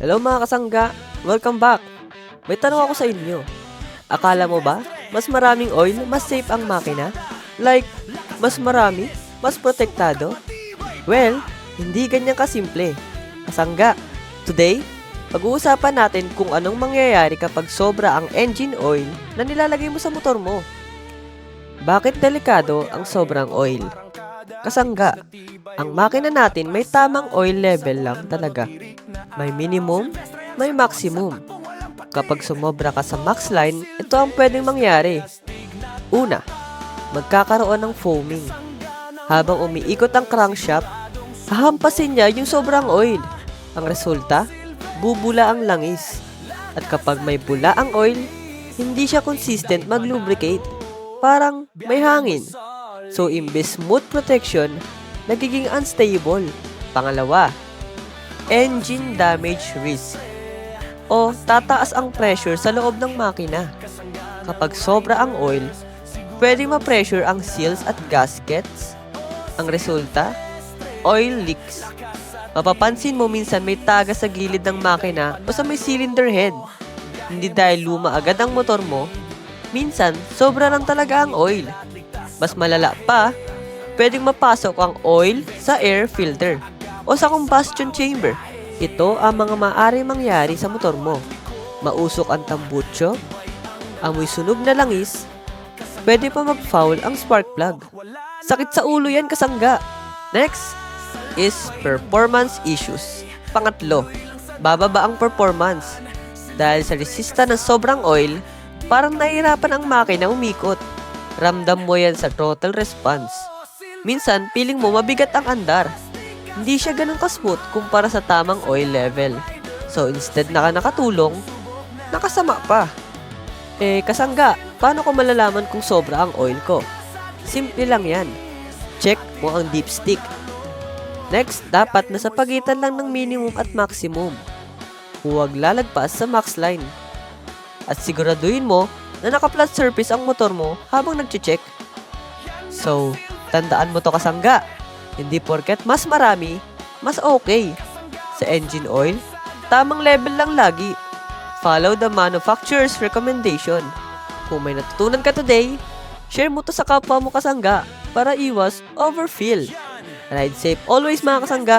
Hello mga kasangga, welcome back. May tanong ako sa inyo. Akala mo ba, mas maraming oil, mas safe ang makina? Like, mas marami, mas protektado? Well, hindi ganyan kasimple. Kasangga, today, pag-uusapan natin kung anong mangyayari kapag sobra ang engine oil na nilalagay mo sa motor mo. Bakit delikado ang sobrang oil? Kasangga, ang makina natin may tamang oil level lang talaga. May minimum, may maximum. Kapag sumobra ka sa max line, ito ang pwedeng mangyari. Una, magkakaroon ng foaming. Habang umiikot ang crankshaft, hahampasin niya yung sobrang oil. Ang resulta, bubula ang langis. At kapag may bula ang oil, hindi siya consistent mag-lubricate. Parang may hangin. So, imbes smooth protection, nagiging unstable. Pangalawa, engine damage risk. O tataas ang pressure sa loob ng makina. Kapag sobra ang oil, pwede ma-pressure ang seals at gaskets. Ang resulta, oil leaks. Mapapansin mo minsan may tagas sa gilid ng makina o sa may cylinder head. Hindi dahil luma agad ang motor mo, minsan sobra lang talaga ang oil. Mas malala pa, pwedeng mapasok ang oil sa air filter o sa combustion chamber. Ito ang mga maaari mangyari sa motor mo. Mausok ang tambutso, amoy sunog na langis, pwede pa mag-foul ang spark plug. Sakit sa ulo yan, kasangga. Next is performance issues. Pangatlo, bababa ang performance. Dahil sa resista ng sobrang oil, parang nahihirapan ang makina umikot. Ramdam mo yan sa throttle response. Minsan, feeling mo mabigat ang andar. Hindi siya ganun ka-smooth kumpara sa tamang oil level. So, instead na ka nakatulong, nakasama pa. Kasangga, paano ko malalaman kung sobra ang oil ko? Simple lang yan. Check mo ang dipstick. Next, dapat nasa pagitan lang ng minimum at maximum. Huwag lalagpas sa max line. At siguraduhin mo na naka-flat surface ang motor mo habang nag-check. So, tandaan mo to, kasangga. Hindi porket mas marami, mas okay. Sa engine oil, tamang level lang lagi. Follow the manufacturer's recommendation. Kung may natutunan ka today, share mo to sa kapwa mo, kasangga, para iwas overfill. Ride safe always, mga kasangga.